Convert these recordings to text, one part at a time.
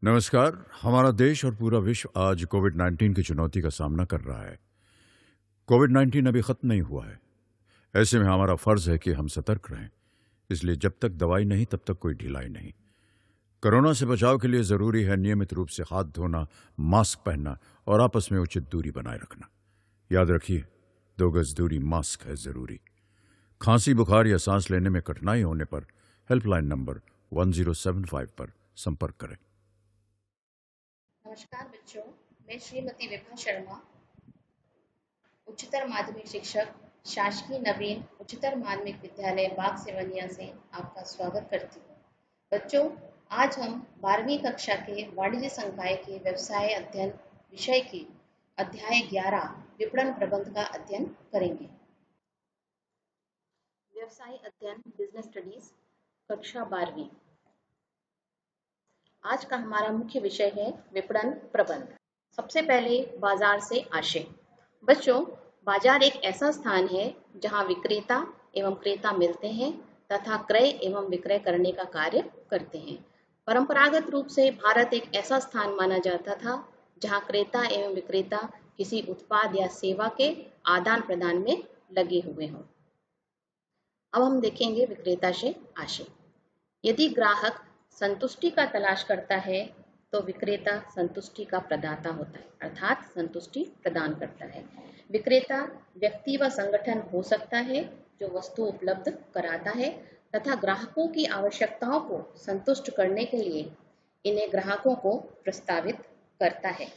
नमस्कार। हमारा देश और पूरा विश्व आज कोविड-19 की चुनौती का सामना कर रहा है। कोविड-19 अभी खत्म नहीं हुआ है। ऐसे में हमारा फर्ज है कि हम सतर्क रहें। इसलिए जब तक दवाई नहीं तब तक कोई ढिलाई नहीं। कोरोना से बचाव के लिए जरूरी है नियमित रूप से हाथ धोना, मास्क पहनना और आपस में उचित दूरी बनाए रखना। याद रखिए, 2 गज दूरी मास्क है जरूरी। खांसी, बुखार या सांस लेने में कठिनाई होने पर हेल्पलाइन नंबर 1075 पर संपर्क करें। नमस्कार बच्चों, मैं श्रीमती विभा शर्मा, उच्चतर माध्यमिक शिक्षक, शासकीय नवीन उच्चतर माध्यमिक विद्यालय बाग सेवनिया से आपका स्वागत करती हूँ। बच्चों, आज हम 12वीं कक्षा के वाणिज्य संकाय के व्यवसाय अध्ययन विषय के अध्याय 11 विपणन प्रबंध का अध्ययन करेंगे। व्यवसाय अध्ययन बिजनेस स्टडीज कक्षा 12वीं। आज का हमारा मुख्य विषय है विपणन प्रबंध। सबसे पहले बाजार से आशय। बच्चों, बाजार एक ऐसा स्थान है जहां विक्रेता एवं क्रेता मिलते हैं तथा क्रय एवं विक्रय करने का कार्य करते हैं। परंपरागत रूप से भारत एक ऐसा स्थान माना जाता था जहां क्रेता एवं विक्रेता किसी उत्पाद या सेवा के आदान प्रदान में लगे हुए हों। अब हम देखेंगे विक्रेता से आशय। यदि ग्राहक संतुष्टि का तलाश करता है तो विक्रेता संतुष्टि का प्रदाता होता है, अर्थात संतुष्टि प्रदान करता है। विक्रेता व्यक्ति व संगठन हो सकता है जो वस्तु उपलब्ध कराता है तथा ग्राहकों की आवश्यकताओं को संतुष्ट करने के लिए इन्हें ग्राहकों को प्रस्तावित करता है।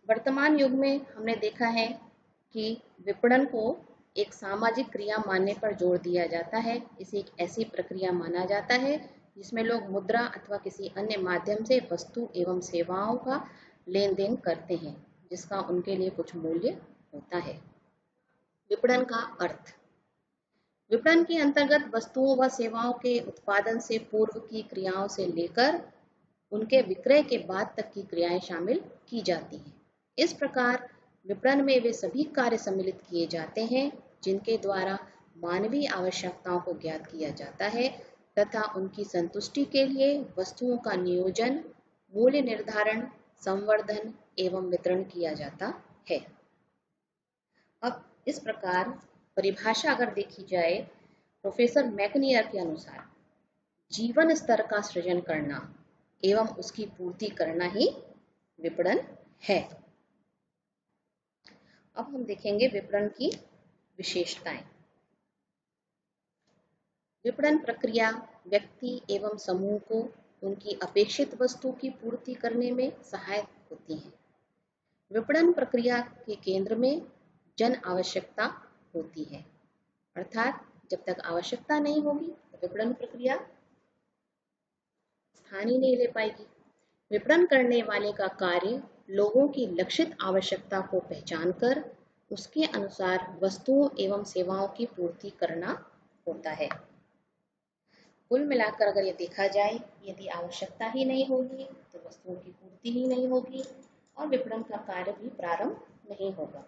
वर्तमान युग में हमने देखा है कि विपणन को एक सामाजिक क्रिया मानने पर जोर दिया जाता है। इसे एक ऐसी प्रक्रिया माना जाता है जिसमें लोग मुद्रा अथवा किसी अन्य माध्यम से वस्तु एवं सेवाओं का लेन देन करते हैं जिसका उनके लिए कुछ मूल्य होता है। विपणन का अर्थ। विपणन के अंतर्गत वस्तुओं व सेवाओं के उत्पादन से पूर्व की क्रियाओं से लेकर उनके विक्रय के बाद तक की क्रियाएं शामिल की जाती हैं। इस प्रकार विपणन में वे सभी कार्य सम्मिलित किए जाते हैं जिनके द्वारा मानवीय आवश्यकताओं को ज्ञात किया जाता है तथा उनकी संतुष्टि के लिए वस्तुओं का नियोजन, मूल्य निर्धारण, संवर्धन एवं वितरण किया जाता है। अब इस प्रकार परिभाषा अगर देखी जाए प्रोफेसर मैकनियर के अनुसार जीवन स्तर का सृजन करना एवं उसकी पूर्ति करना ही विपणन है। अब हम देखेंगे विपणन की विशेषताएं। विपणन प्रक्रिया व्यक्ति एवं समूह को उनकी अपेक्षित वस्तु की पूर्ति करने में सहायक होती है। विपणन प्रक्रिया के केंद्र में जन आवश्यकता होती है, अर्थात जब तक आवश्यकता नहीं होगी तो विपणन प्रक्रिया स्थान ही नहीं ले पाएगी। विपणन करने वाले का कार्य लोगों की लक्षित आवश्यकता को पहचान कर उसके अनुसार वस्तुओं एवं सेवाओं की पूर्ति करना होता है। कुल मिलाकर अगर ये देखा जाए, यदि आवश्यकता ही नहीं होगी तो वस्तुओं की पूर्ति ही नहीं होगी और विपणन का कार्य भी प्रारंभ नहीं होगा।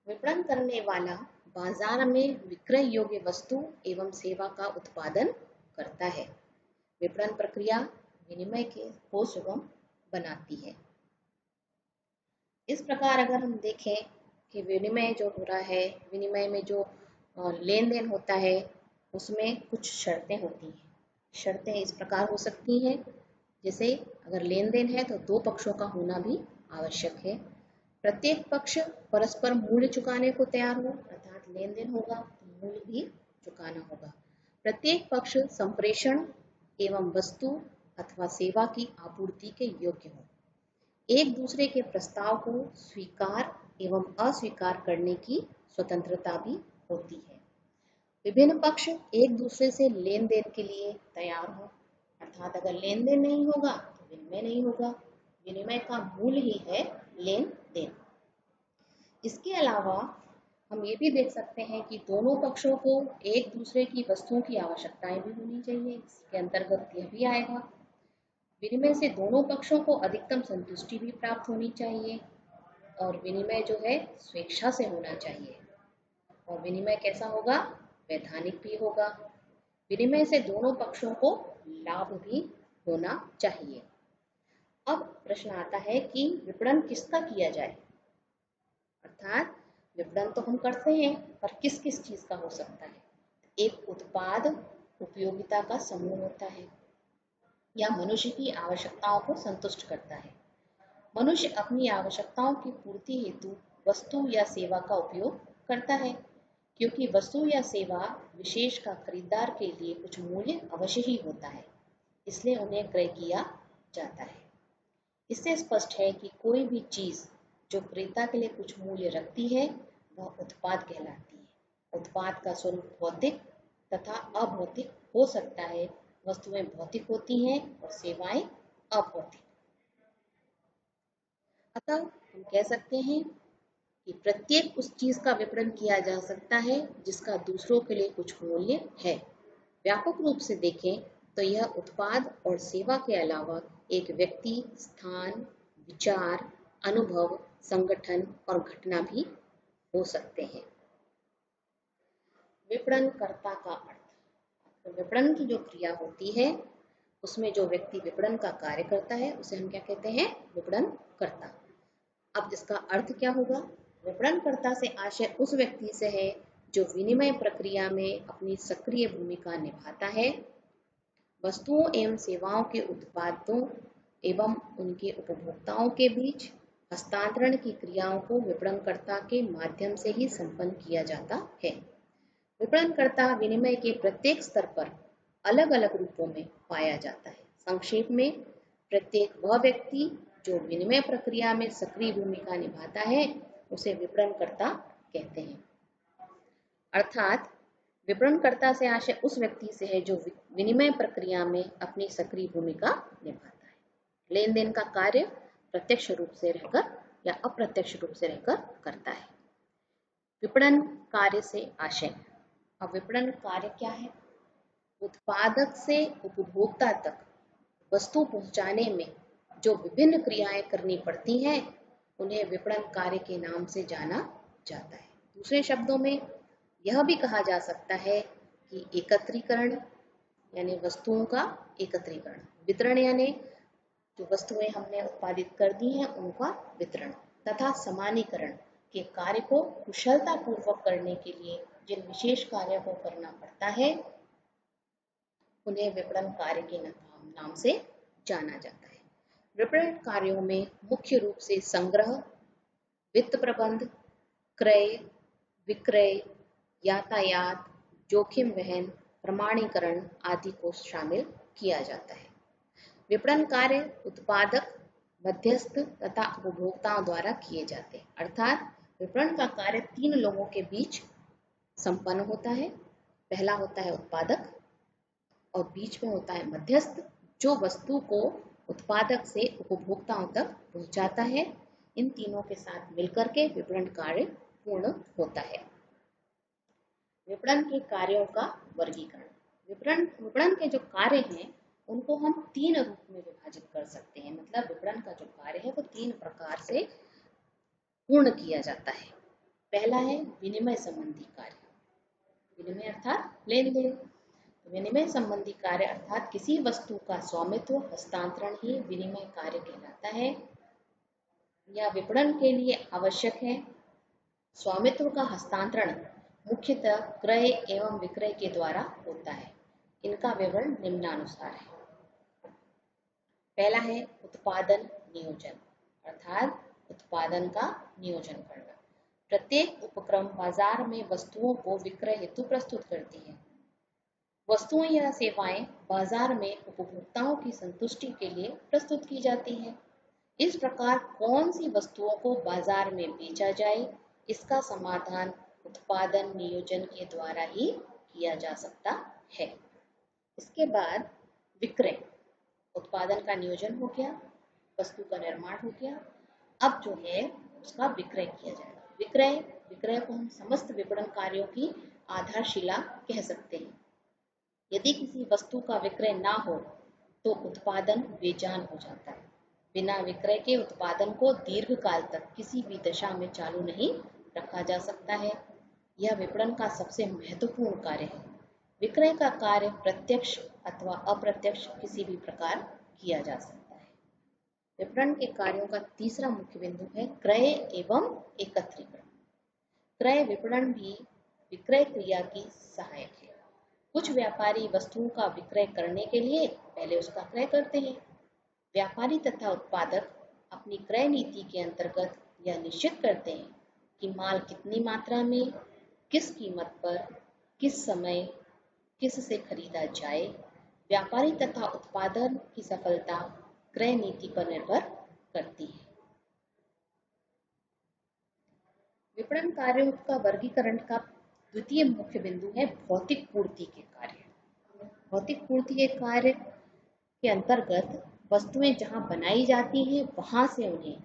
विपणन करने वाला बाजार में विक्रय योग्य वस्तु एवं सेवा का उत्पादन करता है। विपणन प्रक्रिया विनिमय को सुगम बनाती है। इस प्रकार अगर हम देखें कि विनिमय जो हो रहा है, विनिमय में जो लेन देन होता है उसमें कुछ शर्तें होती हैं। शर्तें इस प्रकार हो सकती हैं, जैसे अगर लेन देन है तो 2 पक्षों का होना भी आवश्यक है। प्रत्येक पक्ष परस्पर मूल्य चुकाने को तैयार हो, अर्थात लेन देन होगा तो मूल्य भी चुकाना होगा। प्रत्येक पक्ष संप्रेषण एवं वस्तु अथवा सेवा की आपूर्ति के योग्य हो। एक दूसरे के प्रस्ताव को स्वीकार एवं अस्वीकार करने की स्वतंत्रता भी होती है। विभिन्न पक्ष एक दूसरे से लेन देन के लिए तैयार हो, अर्थात अगर लेन देन नहीं होगा तो विनिमय नहीं होगा। विनिमय का मूल ही है लेन देन। इसके अलावा हम ये भी देख सकते हैं कि दोनों पक्षों को एक दूसरे की वस्तुओं की आवश्यकताएं भी होनी चाहिए। इसके अंतर्गत यह भी आएगा। विनिमय से दोनों पक्षों को अधिकतम संतुष्टि भी प्राप्त होनी चाहिए और विनिमय जो है स्वेच्छा से होना चाहिए। और विनिमय कैसा होगा? वैधानिक भी होगा। विनिमय से दोनों पक्षों को लाभ भी होना चाहिए। अब प्रश्न आता है कि विपणन किसका किया जाए, अर्थात विपणन तो हम करते हैं पर किस किस चीज का हो सकता है। एक उत्पाद उपयोगिता का समूह होता है या मनुष्य की आवश्यकताओं को संतुष्ट करता है। मनुष्य अपनी आवश्यकताओं की पूर्ति हेतु वस्तु या सेवा का उपयोग करता है, क्योंकि वस्तु या सेवा विशेष का खरीदार के लिए कुछ मूल्य अवश्य ही होता है, इसलिए उन्हें क्रय किया जाता है। इससे स्पष्ट है कि कोई भी चीज जो क्रेता के लिए कुछ मूल्य रखती है वह उत्पाद कहलाती है। उत्पाद का स्वरूप भौतिक तथा अभौतिक हो सकता है। वस्तुएं भौतिक होती हैं और सेवाएं अभौतिक। अतः हम कह सकते हैं कि प्रत्येक उस चीज का विपणन किया जा सकता है जिसका दूसरों के लिए कुछ मूल्य है। व्यापक रूप से देखें तो यह उत्पाद और सेवा के अलावा एक व्यक्ति, स्थान, विचार, अनुभव, संगठन और घटना भी हो सकते हैं। विपणनकर्ता का अर्थ, तो विपणन की जो क्रिया होती है उसमें जो व्यक्ति विपणन का कार्य करता है उसे हम क्या कहते हैं, विपणनकर्ता। अब इसका अर्थ क्या होगा? विपणनकर्ता से आशय उस व्यक्ति से है जो विनिमय प्रक्रिया में अपनी सक्रिय भूमिका निभाता है। वस्तुओं एवं सेवाओं के उत्पादों एवं उनके उपभोक्ताओं के बीच हस्तांतरण की क्रियाओं को विपणनकर्ता के माध्यम से ही संपन्न किया जाता है। विपणनकर्ता विनिमय के प्रत्येक स्तर पर अलग अलग रूपों में पाया जाता है। संक्षेप में, प्रत्येक वह व्यक्ति जो विनिमय प्रक्रिया में सक्रिय भूमिका निभाता है उसे विपणनकर्ता कहते हैं। अर्थात विपणनकर्ता से आशय उस व्यक्ति से है जो विनिमय प्रक्रिया में अपनी सक्रिय भूमिका निभाता है। लेन देन का कार्य प्रत्यक्ष रूप से रहकर या अप्रत्यक्ष रूप से रहकर करता है। विपणन कार्य से आशय। अब विपणन कार्य क्या है? उत्पादक से उपभोक्ता तक वस्तु पहुंचाने में जो विभिन्न क्रियाएं करनी पड़ती हैं उन्हें विपणन कार्य के नाम से जाना जाता है। दूसरे शब्दों में यह भी कहा जा सकता है कि एकत्रीकरण यानी वस्तुओं का एकत्रीकरण, वितरण यानी जो वस्तुएं हमने उत्पादित कर दी हैं उनका वितरण, तथा समानीकरण के कार्य को कुशलता पूर्वक करने के लिए जिन विशेष कार्यों को करना पड़ता है उन्हें विपणन कार्य के नाम से जाना जाता है। विपणन कार्यों में मुख्य रूप से संग्रह, वित्त प्रबंध, क्रय, विक्रय, यातायात, जोखिम वहन, प्रमाणीकरण आदि को शामिल किया जाता है। विपणन कार्य उत्पादक, मध्यस्थ तथा उपभोक्ताओं द्वारा किए जाते हैं। अर्थात विपणन का कार्य 3 लोगों के बीच संपन्न होता है। पहला होता है उत्पादक और बीच में होता है मध्यस्थ जो वस्तु को उत्पादक से उपभोक्ताओं तक पहुंचाता है। इन तीनों के साथ मिलकर के विपणन कार्य पूर्ण होता है। विपणन के कार्यों का वर्गीकरण। विपणन के जो कार्य हैं उनको हम 3 रूप में विभाजित कर सकते हैं। मतलब विपणन का जो कार्य है वो 3 प्रकार से पूर्ण किया जाता है। पहला है विनिमय संबंधी कार्य। विनिमय अर्थात लेन देन। विनिमय संबंधी कार्य अर्थात किसी वस्तु का स्वामित्व हस्तांतरण ही विनिमय कार्य कहलाता है। यह विपणन के लिए आवश्यक है। स्वामित्व का हस्तांतरण मुख्यतः क्रय एवं विक्रय के द्वारा होता है। इनका विवरण निम्नानुसार है। पहला है उत्पादन नियोजन, अर्थात उत्पादन का नियोजन करना। प्रत्येक उपक्रम बाजार में वस्तुओं को विक्रय हेतु प्रस्तुत करती है। वस्तुएं या सेवाएं बाजार में उपभोक्ताओं की संतुष्टि के लिए प्रस्तुत की जाती है। इस प्रकार कौन सी वस्तुओं को बाजार में बेचा जाए इसका समाधान उत्पादन नियोजन के द्वारा ही किया जा सकता है। इसके बाद विक्रय। उत्पादन का नियोजन हो गया, वस्तु का निर्माण हो गया, अब जो है उसका विक्रय किया जाएगा। विक्रय को हम समस्त विपणन कार्यों की आधारशिला कह सकते हैं। यदि किसी वस्तु का विक्रय ना हो तो उत्पादन बेजान हो जाता है। बिना विक्रय के उत्पादन को दीर्घ काल तक किसी भी दशा में चालू नहीं रखा जा सकता है। यह विपणन का सबसे महत्वपूर्ण कार्य है। विक्रय का कार्य प्रत्यक्ष अथवा अप्रत्यक्ष किसी भी प्रकार किया जा सकता है। विपणन के कार्यों का तीसरा मुख्य बिंदु है क्रय एवं एकत्रीकरण। क्रय विपणन भी विक्रय क्रिया की सहायक है। कुछ व्यापारी वस्तुओं का विक्रय करने के लिए पहले उसका क्रय करते हैं। व्यापारी तथा उत्पादक अपनी क्रय नीति के अंतर्गत यह निश्चित करते हैं कि माल कितनी मात्रा में, किस कीमत पर, किस समय, किस से खरीदा जाए। व्यापारी तथा उत्पादन की सफलता क्रय नीति पर निर्भर करती है। विपणन कार्यों का वर्गीकरण का द्वितीय मुख्य बिंदु है भौतिक पूर्ति के कार्य। भौतिक पूर्ति के कार्य के अंतर्गत वस्तुएं जहां बनाई जाती हैं वहां से उन्हें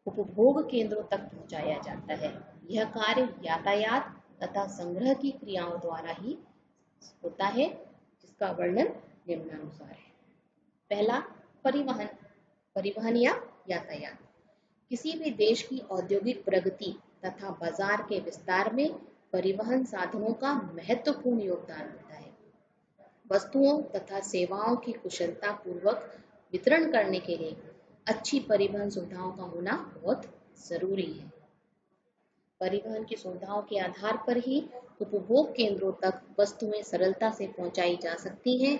उपभोग केंद्रों तक पहुंचाया जाता है। यह कार्य यातायात तथा संग्रह की क्रियाओं द्वारा ही होता है, जिसका वर्णन निम्नानुसार है। पहला, परिवहन। परिवहन या यातायात किसी भी देश की औद्योगिक प्रगति तथा बाजार के विस्तार में परिवहन साधनों का महत्वपूर्ण योगदान होता है। वस्तुओं तथा सेवाओं की कुशलता पूर्वक वितरण करने के लिए अच्छी परिवहन सुविधाओं का होना बहुत जरूरी है। परिवहन की सुविधाओं के आधार पर ही उपभोग केंद्रों तक वस्तुएं सरलता से पहुंचाई जा सकती हैं।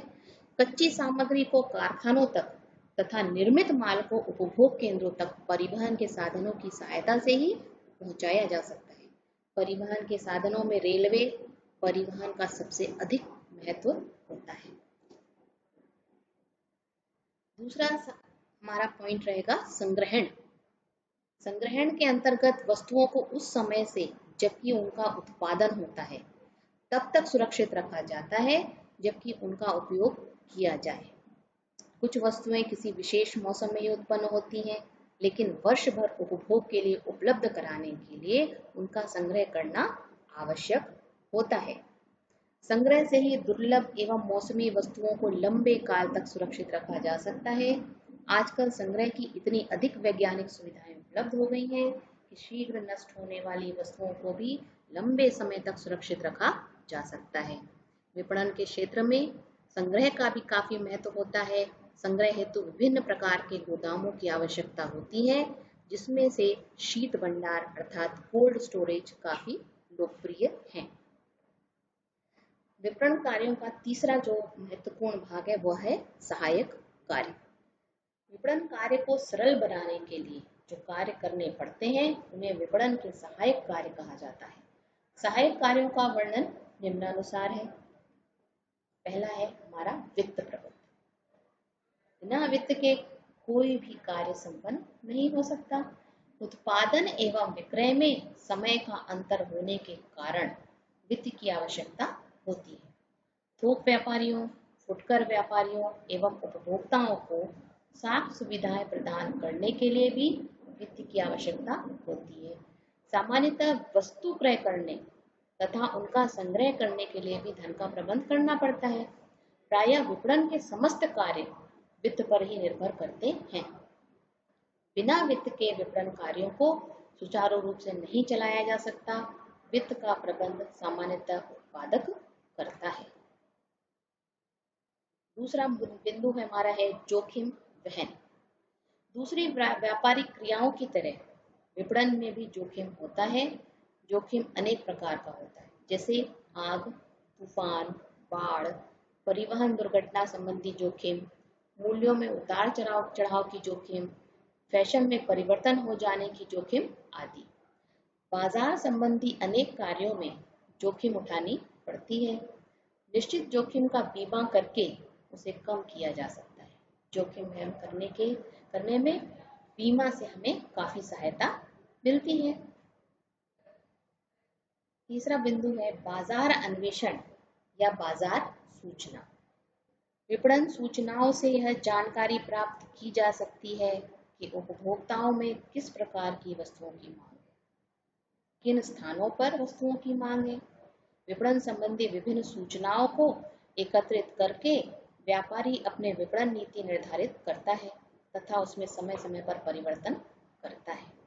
कच्ची सामग्री को कारखानों तक तथा निर्मित माल को उपभोग केंद्रों तक परिवहन के साधनों की सहायता से ही पहुंचाया जा सकता है। परिवहन के साधनों में रेलवे परिवहन का सबसे अधिक महत्व होता है। दूसरा हमारा पॉइंट रहेगा संग्रहण। संग्रहण के अंतर्गत वस्तुओं को उस समय से जबकि उनका उत्पादन होता है तब तक सुरक्षित रखा जाता है जबकि उनका उपयोग किया जाए। कुछ वस्तुएं किसी विशेष मौसम में ही उत्पन्न होती हैं, लेकिन वर्ष भर उपभोग के लिए उपलब्ध कराने के लिए उनका संग्रह करना आवश्यक होता है। संग्रह से ही दुर्लभ एवं मौसमी वस्तुओं को लंबे काल तक सुरक्षित रखा जा सकता है। आजकल संग्रह की इतनी अधिक वैज्ञानिक सुविधाएं उपलब्ध हो गई हैं कि शीघ्र नष्ट होने वाली वस्तुओं को भी लंबे समय तक सुरक्षित रखा जा सकता है। विपणन के क्षेत्र में संग्रह का भी काफी महत्व होता है। संग्रह हेतु विभिन्न प्रकार के गोदामों की आवश्यकता होती है, जिसमें से शीत भंडार अर्थात कोल्ड स्टोरेज काफी लोकप्रिय हैं। विपणन कार्यों का तीसरा जो महत्वपूर्ण भाग है वह है सहायक कार्य। विपणन कार्य को सरल बनाने के लिए जो कार्य करने पड़ते हैं उन्हें विपणन के सहायक कार्य कहा जाता है। सहायक कार्यों का वर्णन निम्नानुसार है। पहला है हमारा वित्त प्रबंध। बिना वित्त के कोई भी कार्य संपन्न नहीं हो सकता। उत्पादन एवं विक्रय में समय का अंतर होने के कारण वित्त की आवश्यकता होती है। थोक व्यापारियों, फुटकर व्यापारियों एवं उपभोक्ताओं को साख सुविधाएं प्रदान करने के लिए भी वित्त की आवश्यकता होती है। सामान्यतः वस्तु क्रय करने तथा उनका संग्रह करने के लिए भी धन का प्रबंध करना पड़ता है। प्रायः विपणन के समस्त कार्य वित्त पर ही निर्भर करते हैं। बिना वित्त के विपणन कार्यों को सुचारू रूप से नहीं चलाया जा सकता। वित्त का प्रबंध सामान्यतः उत्पादक करता है। दूसरा बिंदु हमारा है जोखिम वहन। दूसरी व्यापारिक क्रियाओं की तरह विपणन में भी जोखिम होता है। जोखिम अनेक प्रकार का होता है, जैसे आग, तूफान, बाढ़, परिवहन दुर्घटना संबंधी जोखिम, मूल्यों में उतार चढ़ाव की जोखिम, फैशन में परिवर्तन हो जाने की जोखिम आदि। बाजार संबंधी अनेक कार्यों में जोखिम उठानी पड़ती है। निश्चित जोखिम का बीमा करके उसे कम किया जा सकता है। जोखिम वहन करने में बीमा से हमें काफी सहायता मिलती है। तीसरा बिंदु है बाजार अन्वेषण या बाजार सूचना। विपणन सूचनाओं से यह जानकारी प्राप्त की जा सकती है कि उपभोक्ताओं में किस प्रकार की वस्तुओं की मांग है, किन स्थानों पर वस्तुओं की मांग है। विपणन संबंधी विभिन्न सूचनाओं को एकत्रित करके व्यापारी अपने विपणन नीति निर्धारित करता है तथा उसमें समय समय पर परिवर्तन करता है।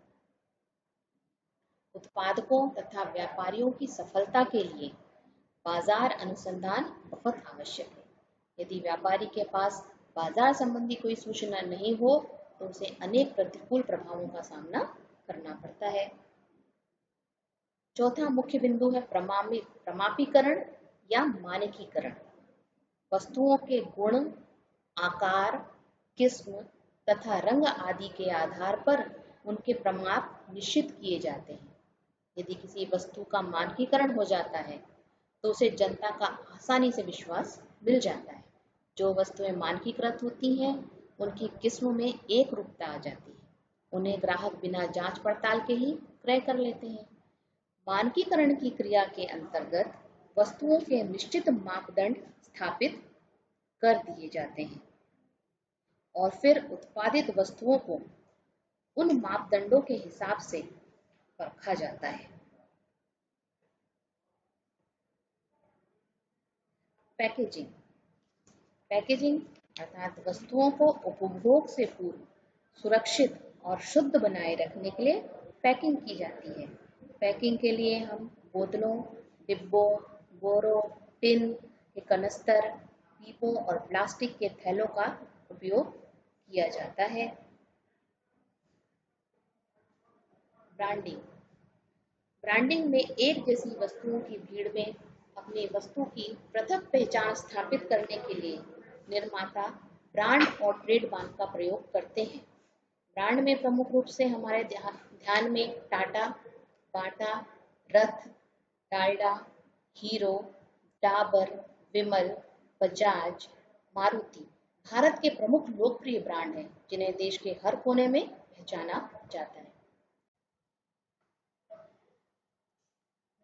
उत्पादकों तथा व्यापारियों की सफलता के लिए बाजार अनुसंधान बहुत आवश्यक है। यदि व्यापारी के पास बाजार संबंधी कोई सूचना नहीं हो तो उसे अनेक प्रतिकूल प्रभावों का सामना करना पड़ता है। चौथा मुख्य बिंदु है प्रमापीकरण या मानकीकरण। वस्तुओं के गुण, आकार, किस्म तथा रंग आदि के आधार पर उनके प्रमाप निश्चित किए जाते हैं। यदि किसी वस्तु का मानकीकरण हो जाता है तो उसे जनता का आसानी से विश्वास मिल जाता है। जो वस्तुएं मानकीकृत होती हैं उनकी किस्म में एक रूपता आ जाती है। उन्हें ग्राहक बिना जांच पड़ताल के ही क्रय कर लेते हैं। मानकीकरण की क्रिया के अंतर्गत वस्तुओं के निश्चित मापदंड स्थापित कर दिए जाते हैं और फिर उत्पादित वस्तुओं को उन मापदंडों के हिसाब से परखा जाता है। पैकेजिंग। पैकेजिंग अर्थात वस्तुओं को उपभोग से पूर्व सुरक्षित और शुद्ध बनाए रखने के लिए पैकिंग की जाती है। पैकिंग के लिए हम बोतलों, डिब्बों, बोरों, टिन के कनस्तर, पीपों और प्लास्टिक के थैलों का उपयोग किया जाता है। ब्रांडिंग। ब्रांडिंग में एक जैसी वस्तुओं की भीड़ में अपनी वस्तु की पृथक पहचान स्थापित करने के लिए निर्माता ब्रांड और ट्रेडमार्क का प्रयोग करते हैं। ब्रांड में प्रमुख रूप से हमारे ध्यान में टाटा, बाटा, रथ, डालडा, हीरो, डाबर, विमल, बजाज, मारुति भारत के प्रमुख लोकप्रिय ब्रांड हैं जिन्हें देश के हर कोने में पहचाना जाता है।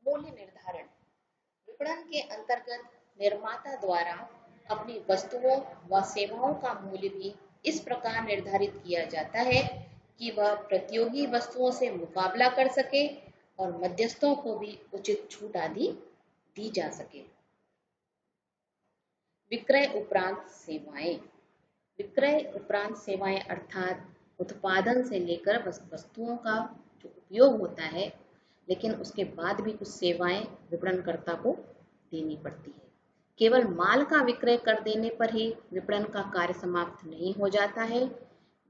मूल्य निर्धारण। विपणन के अंतर्गत निर्माता द्वारा अपनी वस्तुओं व सेवाओं का मूल्य भी इस प्रकार निर्धारित किया जाता है कि वह प्रतियोगी वस्तुओं से मुकाबला कर सके और मध्यस्थों को भी उचित छूट आदि दी जा सके। विक्रय उपरांत सेवाएं। विक्रय उपरांत सेवाएं अर्थात उत्पादन से लेकर वस्तुओं का जो उपयोग होता है लेकिन उसके बाद भी कुछ सेवाएं विपणनकर्ता को देनी पड़ती है। केवल माल का विक्रय कर देने पर ही विपणन का कार्य समाप्त नहीं हो जाता है।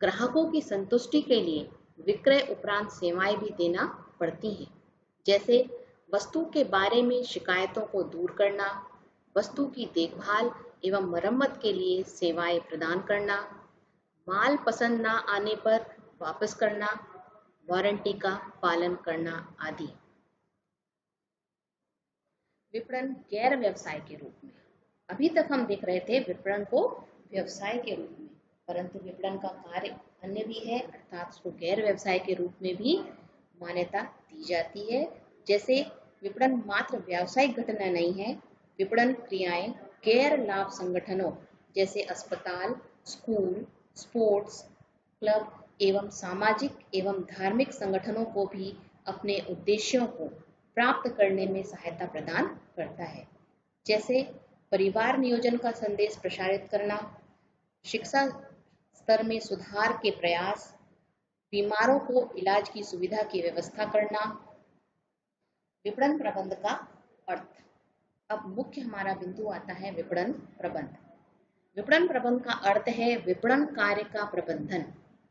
ग्राहकों की संतुष्टि के लिए विक्रय उपरांत सेवाएं भी देना पड़ती हैं, जैसे वस्तु के बारे में शिकायतों को दूर करना, वस्तु की देखभाल एवं मरम्मत के लिए सेवाएं प्रदान करना, माल पसंद न आने पर वापस करना, वारंटी का पालन करना आदि। विपणन गैर व्यवसाय के रूप में। अभी तक हम देख रहे थे विपणन को व्यवसाय के रूप में, परंतु विपणन का कार्य अन्य भी है अर्थात उसको गैर व्यवसाय के रूप में भी मान्यता दी जाती है। जैसे विपणन मात्र व्यावसायिक घटना नहीं है, विपणन क्रियाएं गैर लाभ संगठनों जैसे अस्पताल, स्कूल, स्पोर्ट्स क्लब एवं सामाजिक एवं धार्मिक संगठनों को भी अपने उद्देश्यों को प्राप्त करने में सहायता प्रदान करता है। जैसे परिवार नियोजन का संदेश प्रसारित करना, शिक्षा स्तर में सुधार के प्रयास, बीमारों को इलाज की सुविधा की व्यवस्था करना। विपणन प्रबंध का अर्थ। अब मुख्य हमारा बिंदु आता है विपणन प्रबंध। विपणन प्रबंध का अर्थ है विपणन कार्य का प्रबंधन।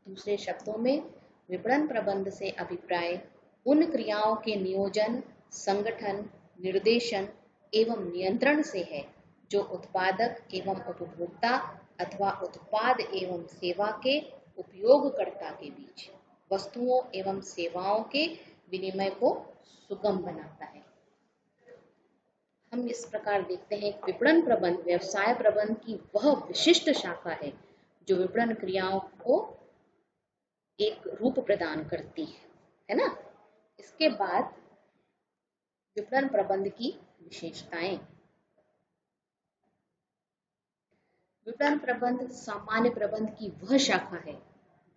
दूसरे शब्दों में विपणन प्रबंध से अभिप्राय उन क्रियाओं के नियोजन, संगठन, निर्देशन एवं नियंत्रण से है जो उत्पादक एवं उपभोक्ता अथवा उत्पाद एवं सेवा के उपयोगकर्ता के बीच वस्तुओं एवं सेवाओं के विनिमय को सुगम बनाता है। हम इस प्रकार देखते हैं कि विपणन प्रबंध व्यवसाय प्रबंध की वह विशिष्ट शाखा है जो विपणन क्रियाओं को एक रूप प्रदान करती है ना। इसके बाद विपणन प्रबंध की विशेषताएं। विपणन प्रबंध सामान्य प्रबंध की वह शाखा है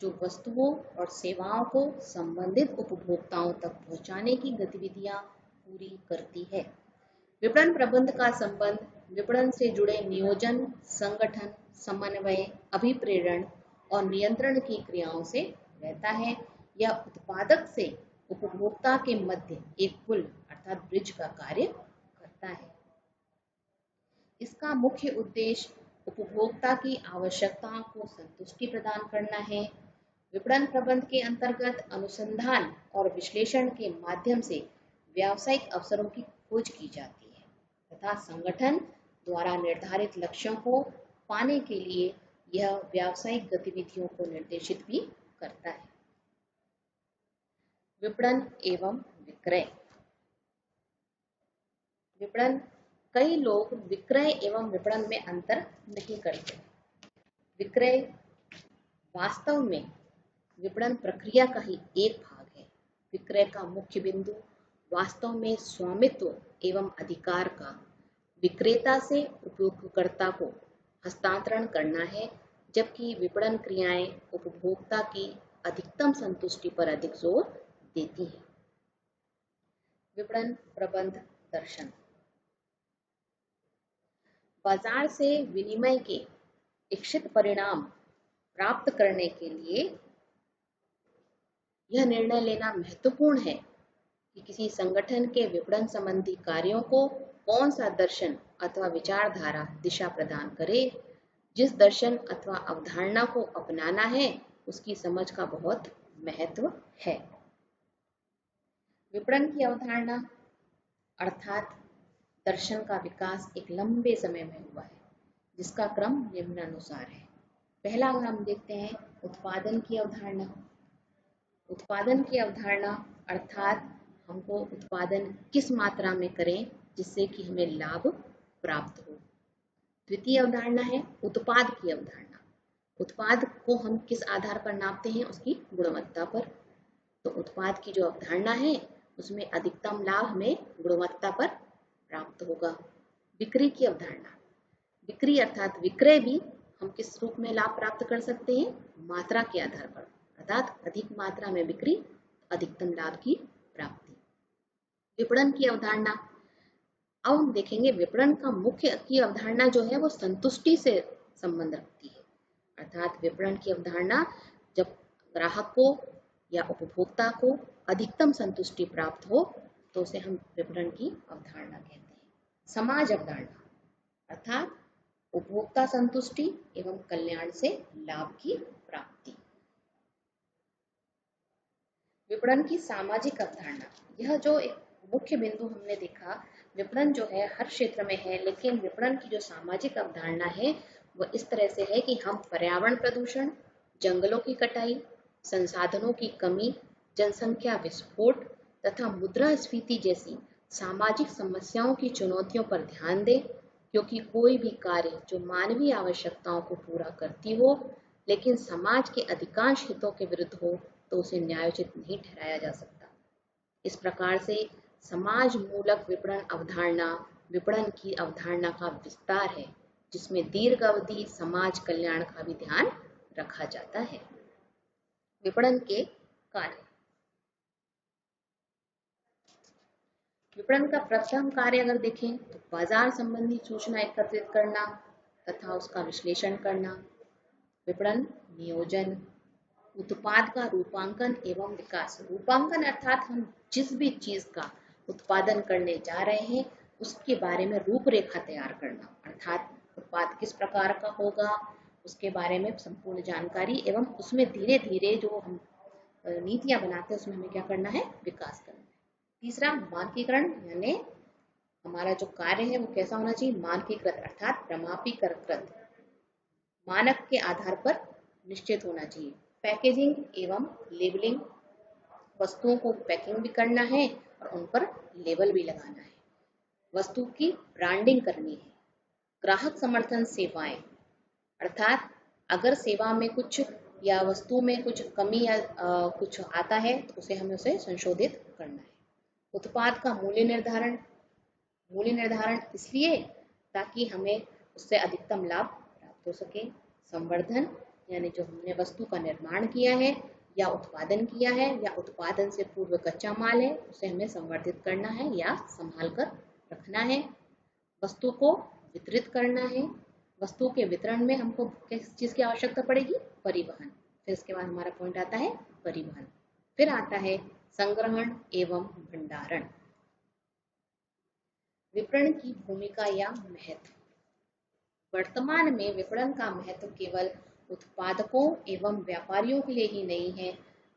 जो वस्तुओं और सेवाओं को संबंधित उपभोक्ताओं तक पहुंचाने की गतिविधियां पूरी करती है। विपणन प्रबंध का संबंध विपणन से जुड़े नियोजन, संगठन, समन्वय, अभिप्रेरण और नियंत्रण की क्रियाओं से रहता है। यह उत्पादक से उपभोक्ता के मध्य एक पुल अर्थात ब्रिज का कार्य करता है। इसका मुख्य उद्देश्य उपभोक्ता की आवश्यकताओं को संतुष्टि प्रदान करना है। विपणन प्रबंध के अंतर्गत अनुसंधान और विश्लेषण के माध्यम से व्यावसायिक अवसरों की खोज की जाती है तथा संगठन द्वारा निर्धारित लक्ष्यों को पाने के लिए यह व्यावसायिक गतिविधियों को निर्देशित भी करता है। विपणन एवं विक्रय। विपणन कई लोग विक्रय एवं विपणन में अंतर नहीं करते। विक्रय वास्तव में विपणन प्रक्रिया का ही एक भाग है। विक्रय का मुख्य बिंदु वास्तव में स्वामित्व एवं अधिकार का विक्रेता से उपयोगकर्ता को हस्तांतरण करना है, जबकि विपणन क्रियाएं उपभोक्ता की अधिकतम संतुष्टि पर अधिक जोर देती हैं। विपणन प्रबंध दर्शन। बाजार से विनिमय के इच्छित परिणाम प्राप्त करने के लिए यह निर्णय लेना महत्वपूर्ण है कि किसी संगठन के विपणन संबंधी कार्यों को कौन सा दर्शन अथवा विचारधारा दिशा प्रदान करे। जिस दर्शन अथवा अवधारणा को अपनाना है उसकी समझ का बहुत महत्व है। विपणन की अवधारणा अर्थात दर्शन का विकास एक लंबे समय में हुआ है, जिसका क्रम निम्नानुसार है। पहला अगर हम देखते हैं उत्पादन की अवधारणा। उत्पादन की अवधारणा अर्थात हमको उत्पादन किस मात्रा में करें जिससे कि हमें लाभ प्राप्त हो। द्वितीय अवधारणा है उत्पाद की अवधारणा। उत्पाद को हम किस आधार पर नापते हैं, उसकी गुणवत्ता पर। तो उत्पाद की जो अवधारणा है उसमें अधिकतम लाभ हमें गुणवत्ता पर प्राप्त होगा। बिक्री की अवधारणा। बिक्री अर्थात विक्रय भी हम किस रूप में लाभ प्राप्त कर सकते हैं, मात्रा के आधार पर, अर्थात अधिक मात्रा में बिक्री, अधिकतम लाभ की प्राप्ति। विपणन की अवधारणा। अब हम देखेंगे विपणन का मुख्य की अवधारणा जो है वो संतुष्टि से संबंध रखती है। अर्थात विपणन की अवधारणा जब ग्राहक को या उपभोक्ता को अधिकतम संतुष्टि प्राप्त हो तो उसे हम विपणन की अवधारणा कहते हैं। समाज अवधारणा अर्थात उपभोक्ता संतुष्टि एवं कल्याण से लाभ की प्राप्ति। विपणन की सामाजिक अवधारणा। यह जो एक मुख्य बिंदु हमने देखा, विपणन जो है हर क्षेत्र में है, लेकिन विपणन की जो सामाजिक अवधारणा है वह इस तरह से है कि हम पर्यावरण प्रदूषण, जंगलों की कटाई, संसाधनों की कमी, जनसंख्या विस्फोट तथा मुद्रास्फीति जैसी सामाजिक समस्याओं की चुनौतियों पर ध्यान दें, क्योंकि कोई भी कार्य जो मानवीय आवश्यकताओं को पूरा करती हो लेकिन समाज के अधिकांश हितों के विरुद्ध हो तो उसे न्यायोचित नहीं ठहराया जा सकता। इस प्रकार से समाज मूलक विपणन अवधारणा विपणन की अवधारणा का विस्तार है, जिसमें दीर्घ अवधि समाज कल्याण का भी ध्यान रखा जाता है। विपणन के कार्य। विपणन का प्रथम कार्य अगर देखें तो बाजार संबंधी सूचना एकत्रित करना तथा उसका विश्लेषण करना। विपणन नियोजन। उत्पाद का रूपांकन एवं विकास। रूपांकन अर्थात हम जिस भी चीज का उत्पादन करने जा रहे हैं उसके बारे में रूपरेखा तैयार करना, अर्थात उत्पाद किस प्रकार का होगा उसके बारे में संपूर्ण जानकारी एवं उसमें धीरे धीरे जो हम नीतियां बनाते हैं उसमें हमें क्या करना है, विकास करना है। तीसरा मानकीकरण, यानी हमारा जो कार्य है वो कैसा होना चाहिए, मानकीकृत अर्थात प्रमाणीकृत मानक के आधार पर निश्चित होना चाहिए। पैकेजिंग एवं लेबलिंग, वस्तुओं को पैकिंग भी करना है और उन पर लेबल भी लगाना है। वस्तु की ब्रांडिंग करनी है। ग्राहक समर्थन सेवाएं, अर्थात अगर सेवा में कुछ या वस्तु में कुछ कमी या कुछ आता है तो हमें उसे संशोधित करना है। उत्पाद का मूल्य निर्धारण। मूल्य निर्धारण इसलिए ताकि हमें उससे अधिकतम लाभ प्राप्त हो सके। संवर्धन, यानी जो हमने वस्तु का निर्माण किया है या उत्पादन किया है या उत्पादन से पूर्व कच्चा माल है उसे हमें संवर्धित करना है या संभाल कर रखना है। वस्तु को वितरित करना है। वस्तु के वितरण में हमको किस चीज की आवश्यकता पड़ेगी, परिवहन। फिर इसके बाद हमारा पॉइंट आता है परिवहन। फिर आता है संग्रहण एवं भंडारण। विपणन की भूमिका या महत्व। वर्तमान में विपणन का महत्व केवल उत्पादकों एवं व्यापारियों के लिए ही नहीं है,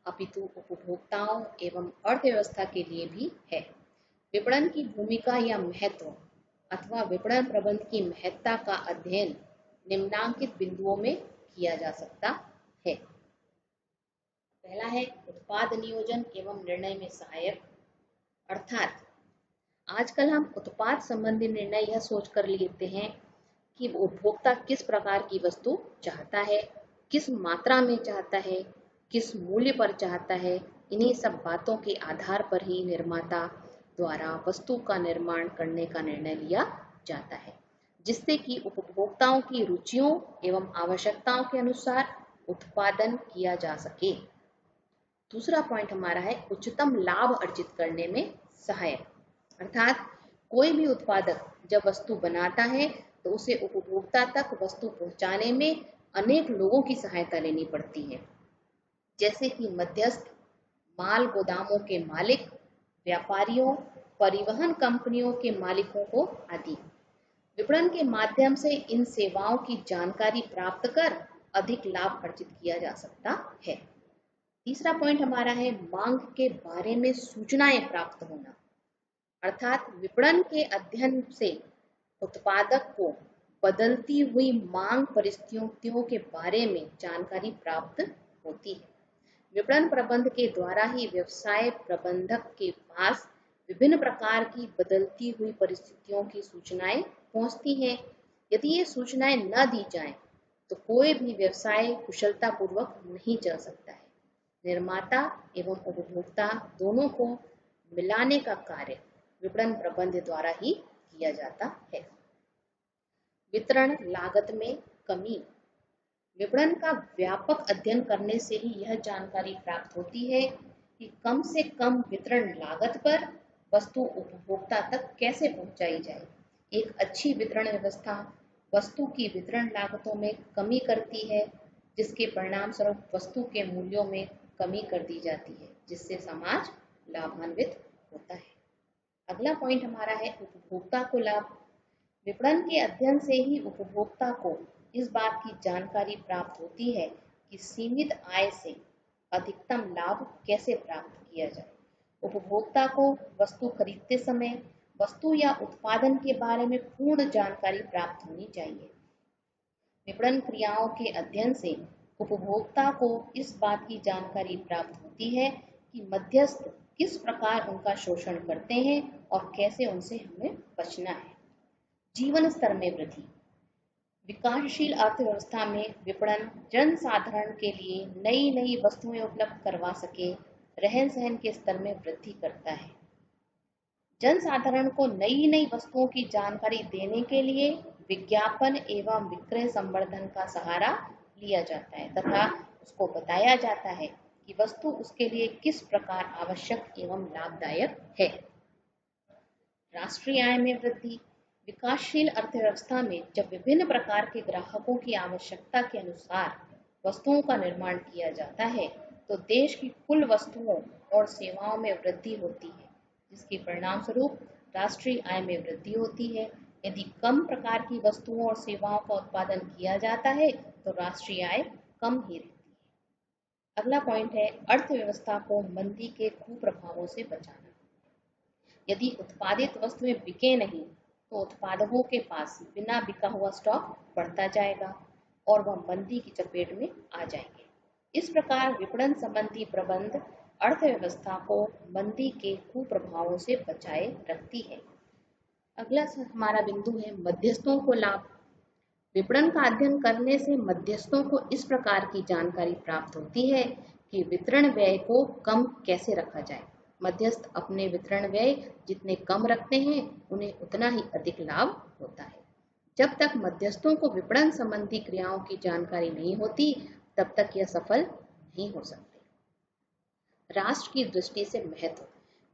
अपितु उपभोक्ताओं एवं अर्थव्यवस्था के लिए भी है। विपणन की भूमिका या महत्व अथवा विपणन प्रबंध की महत्ता का अध्ययन निम्नांकित बिंदुओं में किया जा सकता है। पहला है उत्पाद नियोजन एवं निर्णय में सहायक, अर्थात आजकल हम उत्पाद संबंधी निर्णय यह सोचकर लेते हैं कि उपभोक्ता किस प्रकार की वस्तु चाहता है, किस मात्रा में चाहता है, किस मूल्य पर चाहता है। इन्हीं सब बातों के आधार पर ही निर्माता द्वारा वस्तु का निर्माण करने का निर्णय लिया जाता है, जिससे कि उपभोक्ताओं की रुचियों एवं आवश्यकताओं के अनुसार उत्पादन किया जा सके। दूसरा पॉइंट हमारा है उच्चतम लाभ अर्जित करने में सहायक, अर्थात कोई भी उत्पादक जब वस्तु बनाता है तो उसे उपभोक्ता तक वस्तु पहुंचाने में अनेक लोगों की सहायता लेनी पड़ती है, जैसे कि मध्यस्थ, माल गोदामों के मालिक, व्यापारियों, परिवहन कंपनियों के मालिकों को आदि। विपणन के माध्यम से इन सेवाओं की जानकारी प्राप्त कर अधिक लाभ अर्जित किया जा सकता है। तीसरा पॉइंट हमारा है मांग के बारे में सूचनाएं प्राप्त होना, अर्थात विपणन के अध्ययन से उत्पादक को बदलती हुई मांग परिस्थितियों के बारे में जानकारी प्राप्त होती है। विपणन प्रबंध के द्वारा ही व्यवसाय प्रबंधक के पास विभिन्न प्रकार की बदलती हुई परिस्थितियों की सूचनाएं पहुंचती हैं। यदि ये सूचनाएं न दी जाएं, तो कोई भी व्यवसाय कुशलतापूर्वक नहीं चल सकता है। निर्माता एवं उपभोक्ता दोनों को मिलाने का कार्य विपणन प्रबंध द्वारा ही किया जाता है। वितरण लागत में कमी। विपणन का व्यापक अध्ययन करने से ही यह जानकारी प्राप्त होती है कि कम से कम वितरण लागत पर वस्तु उपभोक्ता तक कैसे पहुंचाई जाए। एक अच्छी वितरण व्यवस्था वस्तु की वितरण लागतों में कमी करती है, जिसके परिणाम स्वरूप वस्तु के मूल्यों में कमी कर दी जाती है, जिससे समाज लाभान्वित होता है। अगला पॉइंट हमारा है उपभोक्ता को लाभ। विपणन के अध्ययन से ही उपभोक्ता को इस बात की जानकारी प्राप्त होती है कि सीमित आय से अधिकतम लाभ कैसे प्राप्त किया जाए। उपभोक्ता को वस्तु खरीदते समय वस्तु या उत्पादन के बारे में पूर्ण जानकारी प्राप्त होनी चाहिए। विपणन क्रियाओं के अध्ययन से उपभोक्ता को इस बात की जानकारी प्राप्त होती है कि मध्यस्थ किस प्रकार उनका शोषण करते हैं और कैसे उनसे हमें बचना है। जीवन स्तर में वृद्धि। विकासशील अर्थव्यवस्था में विपणन जन साधारण के लिए नई नई वस्तुएं उपलब्ध करवा सके, रहन सहन के स्तर में वृद्धि करता है। जन साधारण को नई नई वस्तुओं की जानकारी देने के लिए विज्ञापन एवं विक्रय संवर्धन का सहारा लिया जाता है तथा उसको बताया जाता है कि वस्तु उसके लिए किस प्रकार आवश्यक एवं लाभदायक है। राष्ट्रीय आय में वृद्धि। विकासशील अर्थव्यवस्था में जब विभिन्न प्रकार के ग्राहकों की आवश्यकता के अनुसार वस्तुओं का निर्माण किया जाता है, तो देश की कुल वस्तुओं और सेवाओं में वृद्धि होती है, जिसके परिणाम स्वरूप राष्ट्रीय आय में वृद्धि होती है। यदि कम प्रकार की वस्तुओं और सेवाओं का उत्पादन किया जाता है, तो राष्ट्रीय आय कम ही रहती है। अगला पॉइंट है अर्थव्यवस्था को मंदी के कुप्रभावों से बचाना। यदि उत्पादित वस्तुएं बिके नहीं, तो उत्पादकों के पास बिना बिका हुआ स्टॉक बढ़ता जाएगा और वह मंदी की चपेट में आ जाएंगे। इस प्रकार विपणन संबंधी प्रबंध अर्थव्यवस्था को मंदी के कुप्रभावों से बचाए रखती है। अगला हमारा बिंदु है मध्यस्थों को लाभ। विपणन का अध्ययन करने से मध्यस्थों को इस प्रकार की जानकारी प्राप्त होती है कि वितरण व्यय को कम कैसे रखा जाए। मध्यस्थ अपने वितरण व्यय जितने कम रखते हैं, उन्हें उतना ही अधिक लाभ होता है। जब तक मध्यस्थों को विपणन संबंधी क्रियाओं की जानकारी नहीं होती, तब तक यह सफल नहीं हो सकते। राष्ट्र की दृष्टि से महत्व।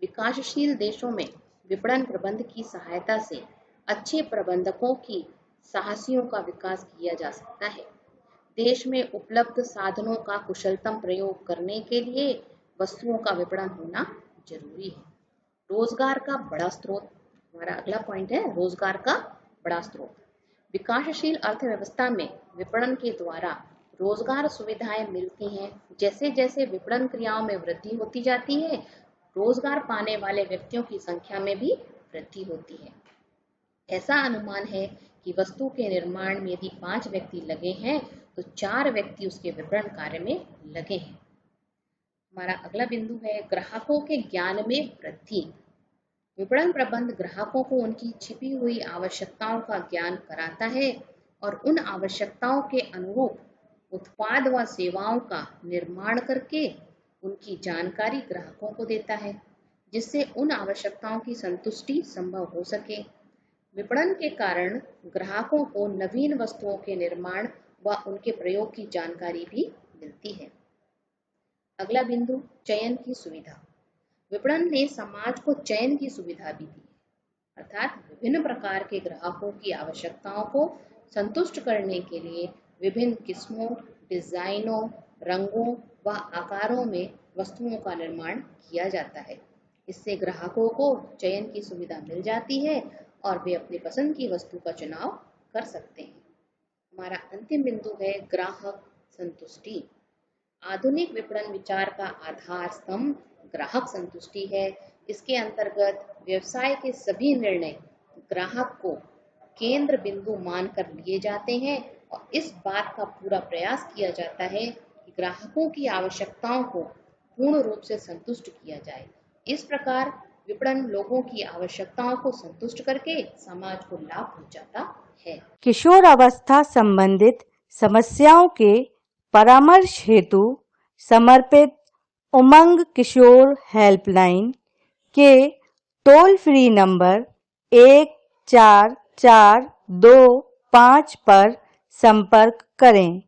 विकासशील देशों में विपणन प्रबंध की सहायता से अच्छे प्रबंधकों की साहसियों का विकास किया जा सकता है। देश में उपलब्ध साधनों का कुशलतम प्रयोग करने के लिए वस्तुओं का विपणन होना जरूरी है। रोजगार का बड़ा स्रोत। हमारा अगला पॉइंट है रोजगार का बड़ा स्रोत। विकासशील अर्थव्यवस्था में विपणन के द्वारा रोजगार सुविधाएं मिलती हैं। जैसे जैसे विपणन क्रियाओं में वृद्धि होती जाती है, रोजगार पाने वाले व्यक्तियों की संख्या में भी वृद्धि होती है। ऐसा अनुमान है कि वस्तु के निर्माण में यदि 5 व्यक्ति लगे हैं तो 4 व्यक्ति उसके विपणन कार्य में लगे हैं। हमारा अगला बिंदु है ग्राहकों के ज्ञान में वृद्धि। विपणन प्रबंध ग्राहकों को उनकी छिपी हुई आवश्यकताओं का ज्ञान कराता है और उन आवश्यकताओं के अनुरूप उत्पाद व सेवाओं का निर्माण करके उनकी जानकारी ग्राहकों को देता है, जिससे उन आवश्यकताओं की संतुष्टि संभव हो सके। विपणन के कारण ग्राहकों को नवीन वस्तुओं के निर्माण व उनके प्रयोग की जानकारी भी मिलती है। अगला बिंदु चयन की सुविधा। विपणन ने समाज को चयन की सुविधा भी दी है, अर्थात विभिन्न प्रकार के ग्राहकों की आवश्यकताओं को संतुष्ट करने के लिए विभिन्न किस्मों, डिजाइनों, रंगों व आकारों में वस्तुओं का निर्माण किया जाता है। इससे ग्राहकों को चयन की सुविधा मिल जाती है और वे अपनी पसंद की वस्तु का चुनाव कर सकते हैं। हमारा अंतिम बिंदु है ग्राहक संतुष्टि। आधुनिक विपणन विचार का आधार स्तंभ ग्राहक संतुष्टि है। इसके अंतर्गत व्यवसाय के सभी निर्णय ग्राहक को केंद्र बिंदु मानकर लिए जाते हैं और इस बात का पूरा प्रयास किया जाता है कि ग्राहकों की आवश्यकताओं को पूर्ण रूप से संतुष्ट किया जाए। इस प्रकार विपणन लोगों की आवश्यकताओं को संतुष्ट करके समाज को लाभ पहुंचाता है। किशोर अवस्था संबंधित समस्याओं के परामर्श हेतु समर्पित उमंग किशोर हेल्पलाइन के टोल फ्री नंबर 144225 पर संपर्क करें।